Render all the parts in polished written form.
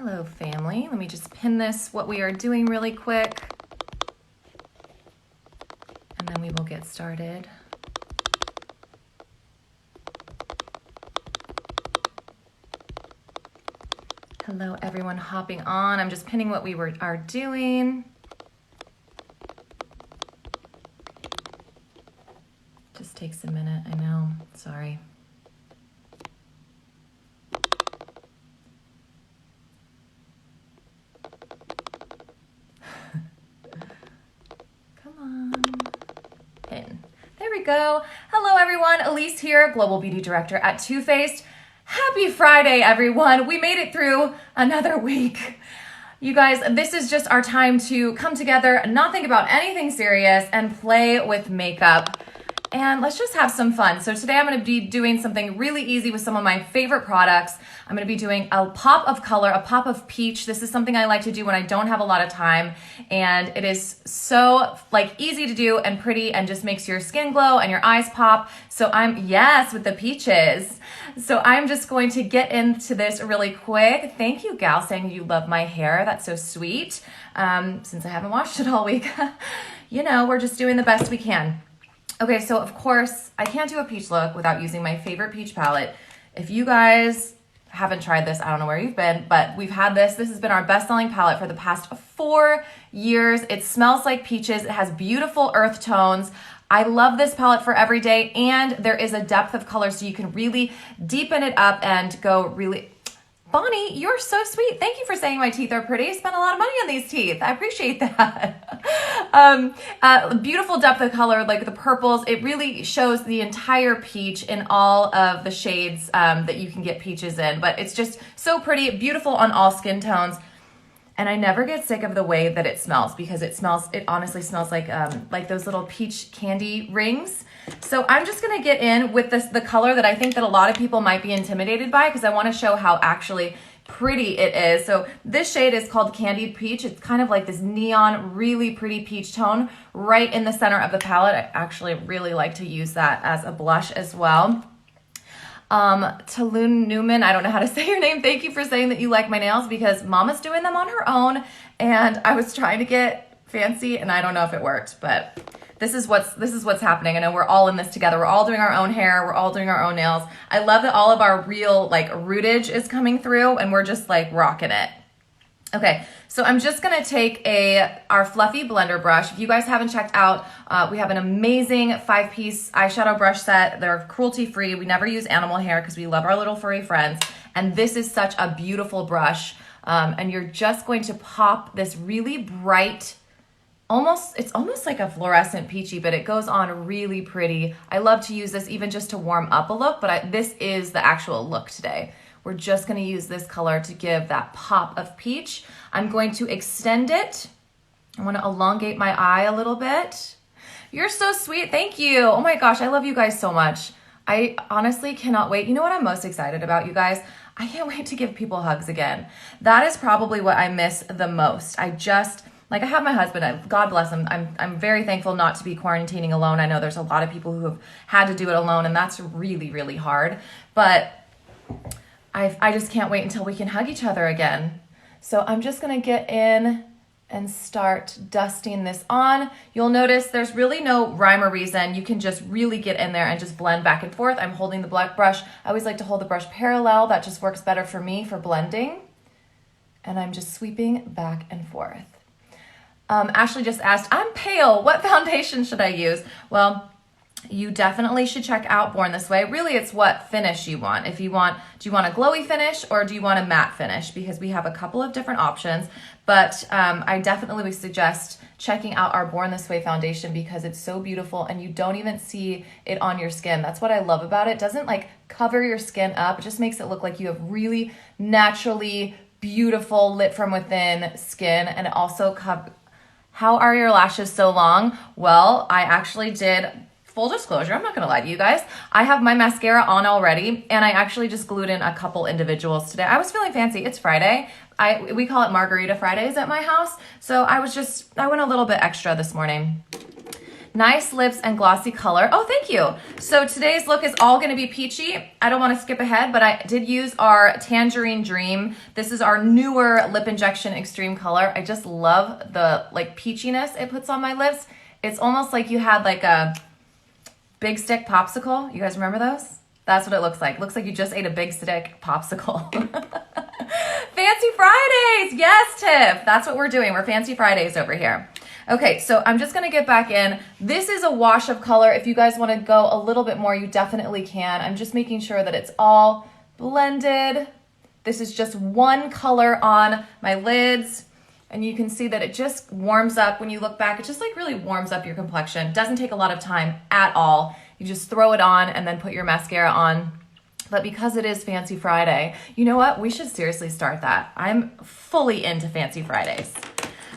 Hello, family. Let me just pin this, what we are doing really quick, and then we will get started. Hello, everyone hopping on. I'm just pinning what we are doing. Just takes a minute, I know. Sorry. Come on. Pin. There we go. Hello, everyone. Elise here, Global Beauty Director at Too Faced. Happy Friday, everyone. We made it through another week. You guys, this is just our time to come together, not think about anything serious, and play with makeup. And let's just have some fun. So today I'm going to be doing something really easy with some of my favorite products. I'm going to be doing a pop of color, a pop of peach. This is something I like to do when I don't have a lot of time. And it is so easy to do and pretty and just makes your skin glow and your eyes pop. So yes, with the peaches. So I'm just going to get into this really quick. Thank you, gal, saying you love my hair. That's so sweet. Since I haven't washed it all week, you know, we're just doing the best we can. Okay, so of course, I can't do a peach look without using my favorite peach palette. If you guys haven't tried this, I don't know where you've been, but we've had this. This has been our best-selling palette for the past 4 years. It smells like peaches. It has beautiful earth tones. I love this palette for every day, and there is a depth of color so you can really deepen it up and go really... Bonnie, you're so sweet. Thank you for saying my teeth are pretty. I spent a lot of money on these teeth. I appreciate that. Beautiful depth of color, like the purples. It really shows the entire peach in all of the shades that you can get peaches in. But it's just so pretty, beautiful on all skin tones. And I never get sick of the way that it smells because it honestly smells like those little peach candy rings. So I'm just gonna get in with the color that I think that a lot of people might be intimidated by because I wanna show how actually pretty it is. So this shade is called Candied Peach. It's kind of like this neon, really pretty peach tone right in the center of the palette. I actually really like to use that as a blush as well. Taloon Newman, I don't know how to say your name. Thank you for saying that you like my nails because Mama's doing them on her own and I was trying to get fancy and I don't know if it worked, but this is what's happening. I know we're all in this together. We're all doing our own hair. We're all doing our own nails. I love that all of our real rootage is coming through and we're just rocking it. Okay, so I'm just gonna take our fluffy blender brush. If you guys haven't checked out, we have an amazing 5-piece eyeshadow brush set. They're cruelty-free. We never use animal hair because we love our little furry friends. And this is such a beautiful brush. And you're just going to pop this really bright, it's almost like a fluorescent peachy, but it goes on really pretty. I love to use this even just to warm up a look, but this is the actual look today. We're just gonna use this color to give that pop of peach. I'm going to extend it. I wanna elongate my eye a little bit. You're so sweet, thank you. Oh my gosh, I love you guys so much. I honestly cannot wait. You know what I'm most excited about, you guys? I can't wait to give people hugs again. That is probably what I miss the most. I have my husband, God bless him. I'm very thankful not to be quarantining alone. I know there's a lot of people who have had to do it alone and that's really, really hard. But I just can't wait until we can hug each other again. So I'm just gonna get in and start dusting this on. You'll notice there's really no rhyme or reason. You can just really get in there and just blend back and forth. I'm holding the black brush. I always like to hold the brush parallel. That just works better for me for blending. And I'm just sweeping back and forth. Ashley just asked, I'm pale, what foundation should I use? Well, you definitely should check out Born This Way. Really, it's what finish you want. Do you want a glowy finish or do you want a matte finish? Because we have a couple of different options, but I definitely would suggest checking out our Born This Way foundation because it's so beautiful and you don't even see it on your skin. That's what I love about it. It doesn't cover your skin up. It just makes it look like you have really naturally beautiful lit from within skin, and it also How are your lashes so long? Well, I actually did, full disclosure, I'm not gonna lie to you guys, I have my mascara on already, and I actually just glued in a couple individuals today. I was feeling fancy, it's Friday. We call it Margarita Fridays at my house, so I went a little bit extra this morning. Nice lips and glossy color. Oh, thank you. So today's look is all going to be peachy. I don't want to skip ahead, but I did use our Tangerine Dream. This is our newer lip injection extreme color. I just love the like peachiness it puts on my lips. It's almost like you had like a big stick popsicle. You guys remember those? That's what it looks like. Looks like you just ate a big stick popsicle. Fancy Fridays. Yes, Tiff. That's what we're doing. We're Fancy Fridays over here. Okay, so I'm just going to get back in. This is a wash of color. If you guys want to go a little bit more, you definitely can. I'm just making sure that it's all blended. This is just one color on my lids. And you can see that it just warms up when you look back. It just like really warms up your complexion. Doesn't take a lot of time at all. You just throw it on and then put your mascara on. But because it is Fancy Friday, you know what? We should seriously start that. I'm fully into Fancy Fridays.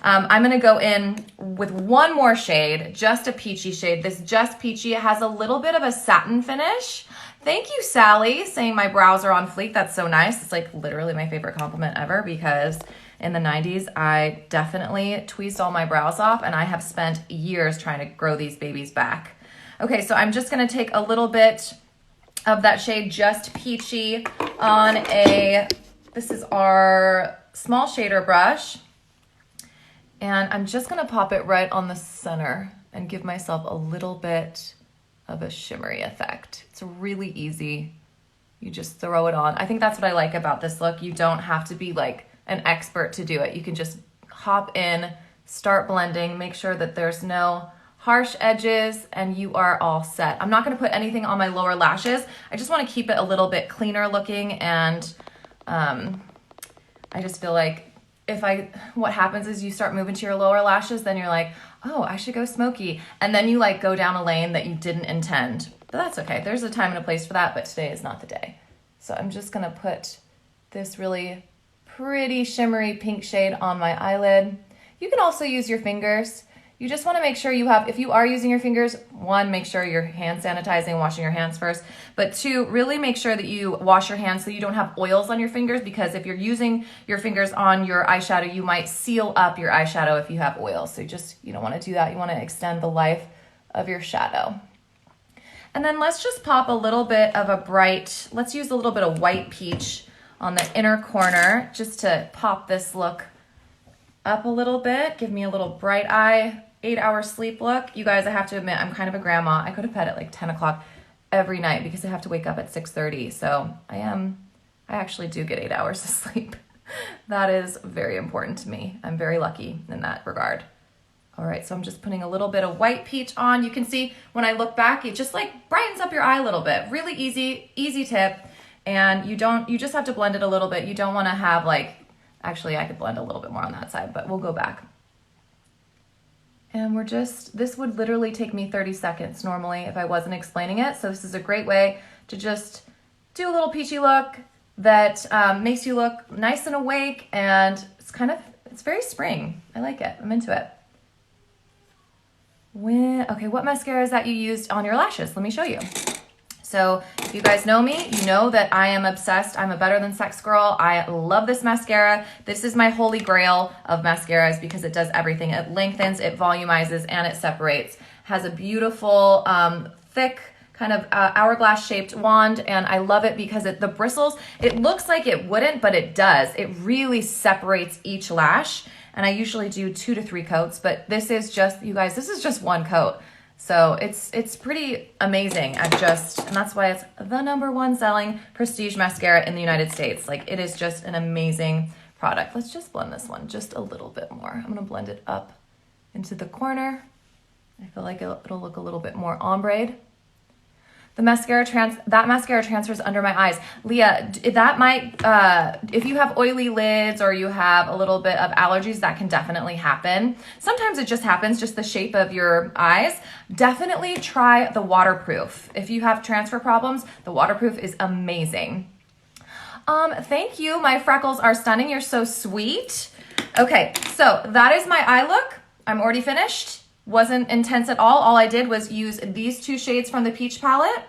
I'm gonna go in with one more shade, just a peachy shade. This Just Peachy has a little bit of a satin finish. Thank you, Sally, saying my brows are on fleek. That's so nice. It's like literally my favorite compliment ever because in the 90s, I definitely tweezed all my brows off and I have spent years trying to grow these babies back. Okay, so I'm just gonna take a little bit of that shade Just Peachy on this is our small shader brush. And I'm just gonna pop it right on the center and give myself a little bit of a shimmery effect. It's really easy. You just throw it on. I think that's what I like about this look. You don't have to be like an expert to do it. You can just hop in, start blending, make sure that there's no harsh edges, and you are all set. I'm not gonna put anything on my lower lashes. I just wanna keep it a little bit cleaner looking, and I just feel like what happens is you start moving to your lower lashes, then you're like, oh, I should go smoky. And then you like go down a lane that you didn't intend. But that's okay. There's a time and a place for that, but today is not the day. So I'm just gonna put this really pretty shimmery pink shade on my eyelid. You can also use your fingers. You just wanna make sure if you are using your fingers, one, make sure you're hand sanitizing, washing your hands first, but two, really make sure that you wash your hands so you don't have oils on your fingers, because if you're using your fingers on your eyeshadow, you might seal up your eyeshadow if you have oils. So you don't wanna do that. You wanna extend the life of your shadow. And then let's just pop a little bit of let's use a little bit of white peach on the inner corner just to pop this look up a little bit, give me a little bright eye, 8-hour sleep look. You guys, I have to admit, I'm kind of a grandma. I go to bed at like 10 o'clock every night because I have to wake up at 6:30. So I actually do get 8 hours of sleep. That is very important to me. I'm very lucky in that regard. All right, so I'm just putting a little bit of white peach on. You can see when I look back, it just like brightens up your eye a little bit. Really easy tip. And you just have to blend it a little bit. You don't wanna have actually I could blend a little bit more on that side, but we'll go back. And this would literally take me 30 seconds normally if I wasn't explaining it. So this is a great way to just do a little peachy look that makes you look nice and awake, and it's very spring. I like it, I'm into it. Okay, what mascara is that you used on your lashes? Let me show you. So if you guys know me, you know that I am obsessed. I'm a Better Than Sex girl. I love this mascara. This is my holy grail of mascaras because it does everything. It lengthens, it volumizes, and it separates. Has a beautiful, thick, kind of hourglass shaped wand, and I love it because the bristles, it looks like it wouldn't, but it does. It really separates each lash, and I usually do 2 to 3 coats, but this is just, you guys, this is just one coat. So it's pretty amazing and that's why it's the #1 selling prestige mascara in the United States. Like, it is just an amazing product. Let's just blend this one just a little bit more. I'm gonna blend it up into the corner. I feel like it'll look a little bit more ombre. That mascara transfers under my eyes. Leah, that might, if you have oily lids or you have a little bit of allergies, that can definitely happen. Sometimes it just happens, just the shape of your eyes. Definitely try the waterproof. If you have transfer problems, the waterproof is amazing. Thank you. My freckles are stunning. You're so sweet. Okay, so that is my eye look. I'm already finished. Wasn't intense at all. All I did was use these 2 shades from the Peach palette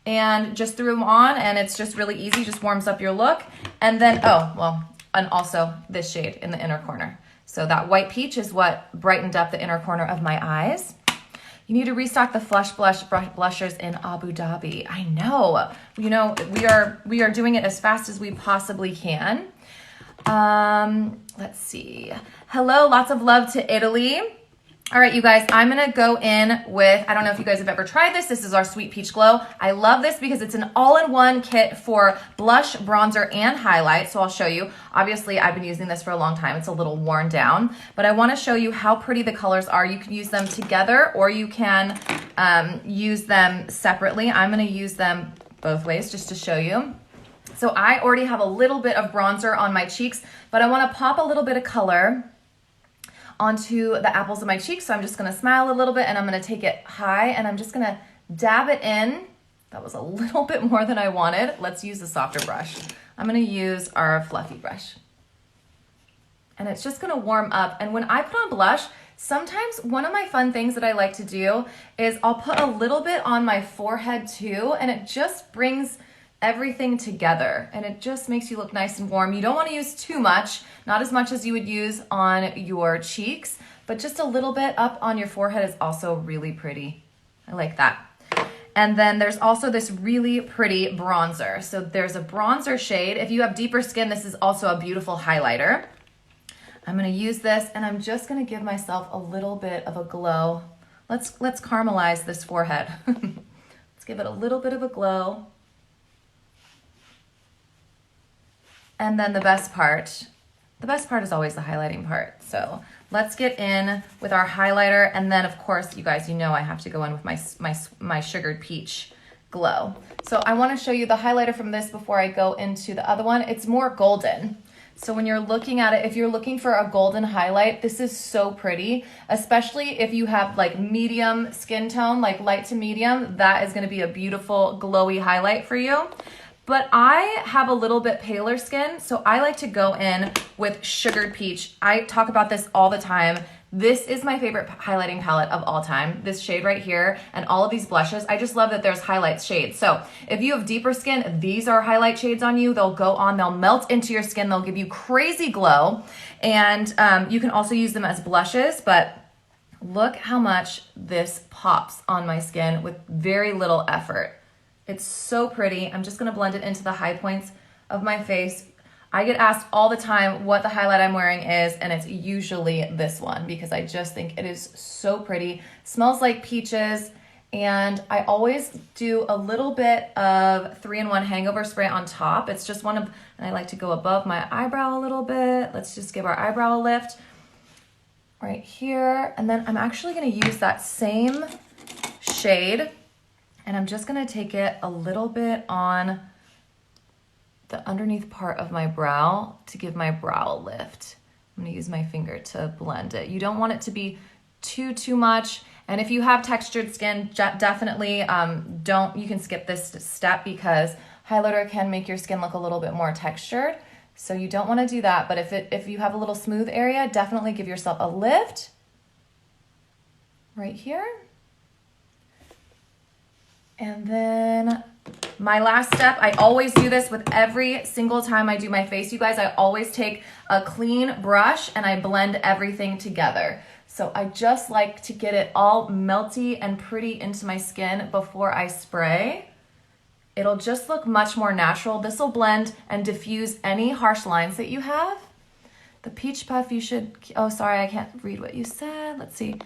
and just threw them on, and it's just really easy, just warms up your look. And then, and also this shade in the inner corner. So that white peach is what brightened up the inner corner of my eyes. You need to restock the Flush Blush blushers in Abu Dhabi. I know. You know, we are doing it as fast as we possibly can. Let's see. Hello, lots of love to Italy. All right, you guys, I'm gonna go in with, I don't know if you guys have ever tried this. This is our Sweet Peach Glow. I love this because it's an all-in-one kit for blush, bronzer, and highlight. So I'll show you. Obviously, I've been using this for a long time. It's a little worn down, but I wanna show you how pretty the colors are. You can use them together or you can use them separately. I'm gonna use them both ways just to show you. So I already have a little bit of bronzer on my cheeks, but I wanna pop a little bit of color onto the apples of my cheeks. So I'm just gonna smile a little bit and I'm gonna take it high and I'm just gonna dab it in. That was a little bit more than I wanted. Let's use a softer brush. I'm gonna use our fluffy brush. And it's just gonna warm up. And when I put on blush, sometimes one of my fun things that I like to do is I'll put a little bit on my forehead too, and it just brings everything together and it just makes you look nice and warm. You don't want to use too much, not as much as you would use on your cheeks, but just a little bit up on your forehead is also really pretty. I like that. And then there's also this really pretty bronzer. So there's a bronzer shade. If you have deeper skin, this is also a beautiful highlighter. I'm going to use this and I'm just going to give myself a little bit of a glow. Let's caramelize this forehead. Let's give it a little bit of a glow. And then the best part is always the highlighting part. So let's get in with our highlighter. And then of course, you guys, you know I have to go in with my Sugared Peach Glow. So I wanna show you the highlighter from this before I go into the other one. It's more golden. So when you're looking at it, if you're looking for a golden highlight, this is so pretty, especially if you have like medium skin tone, like light to medium, that is gonna be a beautiful glowy highlight for you. But I have a little bit paler skin, so I like to go in with Sugared Peach. I talk about this all the time. This is my favorite highlighting palette of all time. This shade right here and all of these blushes. I just love that there's highlight shades. So if you have deeper skin, these are highlight shades on you. They'll go on, they'll melt into your skin. They'll give you crazy glow. And you can also use them as blushes, but look how much this pops on my skin with very little effort. It's so pretty. I'm just gonna blend it into the high points of my face. I get asked all the time what the highlight I'm wearing is, and it's usually this one because I just think it is so pretty. Smells like peaches, and I always do a little bit of 3-in-1 hangover spray on top. It's just and I like to go above my eyebrow a little bit. Let's just give our eyebrow a lift right here. And then I'm actually gonna use that same shade and I'm just gonna take it a little bit on the underneath part of my brow to give my brow a lift. I'm gonna use my finger to blend it. You don't want it to be too much. And if you have textured skin, definitely you can skip this step because highlighter can make your skin look a little bit more textured. So you don't wanna do that. But if you have a little smooth area, definitely give yourself a lift right here. And then my last step, I always do this with every single time I do my face, you guys. I always take a clean brush and I blend everything together. So I just like to get it all melty and pretty into my skin before I spray. It'll just look much more natural. This will blend and diffuse any harsh lines that you have. The Peach Puff, you should, oh, sorry, I can't read what you said. Let's see.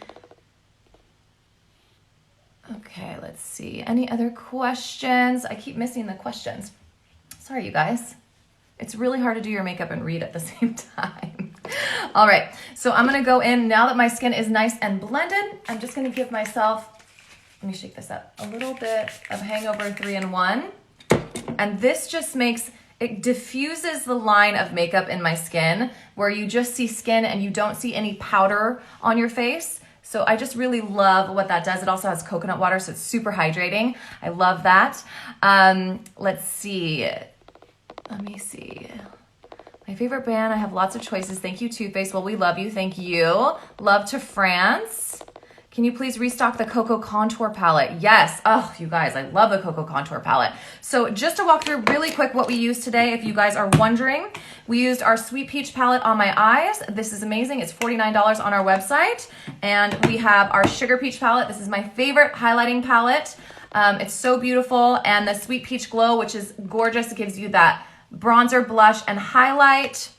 Okay, let's see. Any other questions? I keep missing the questions. Sorry, you guys. It's really hard to do your makeup and read at the same time. All right, so I'm gonna go in, now that my skin is nice and blended, I'm just gonna give myself, let me shake this up, a little bit of Hangover 3-in-1. And this just it diffuses the line of makeup in my skin where you just see skin and you don't see any powder on your face. So I just really love what that does. It also has coconut water, so it's super hydrating. I love that. Let's see. Let me see. My favorite brand, I have lots of choices. Thank you, Too Faced. Well, we love you. Thank you. Love to France. Can you please restock the Cocoa Contour palette? Yes. Oh, you guys, I love the Cocoa Contour palette. So just to walk through really quick what we used today, if you guys are wondering, we used our Sweet Peach palette on my eyes. This is amazing. It's $49 on our website. And we have our Sugar Peach palette. This is my favorite highlighting palette. It's so beautiful. And the Sweet Peach Glow, which is gorgeous. It gives you that bronzer, blush, and highlight.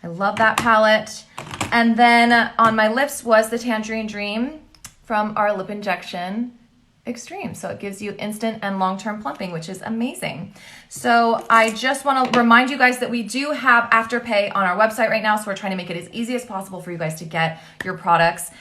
I love that palette. And then on my lips was the Tangerine Dream from our Lip Injection Extreme. So it gives you instant and long-term plumping, which is amazing. So I just want to remind you guys that we do have Afterpay on our website right now. So we're trying to make it as easy as possible for you guys to get your products.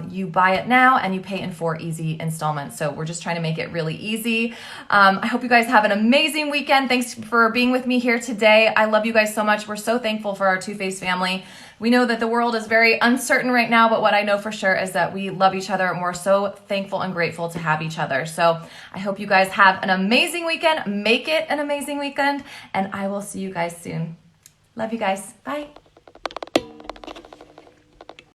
You buy it now and you pay in 4 easy installments. So we're just trying to make it really easy. I hope you guys have an amazing weekend. Thanks for being with me here today. I love you guys so much. We're so thankful for our Too Faced family. We know that the world is very uncertain right now, but what I know for sure is that we love each other and we're so thankful and grateful to have each other. So I hope you guys have an amazing weekend. Make it an amazing weekend, and I will see you guys soon. Love you guys. Bye.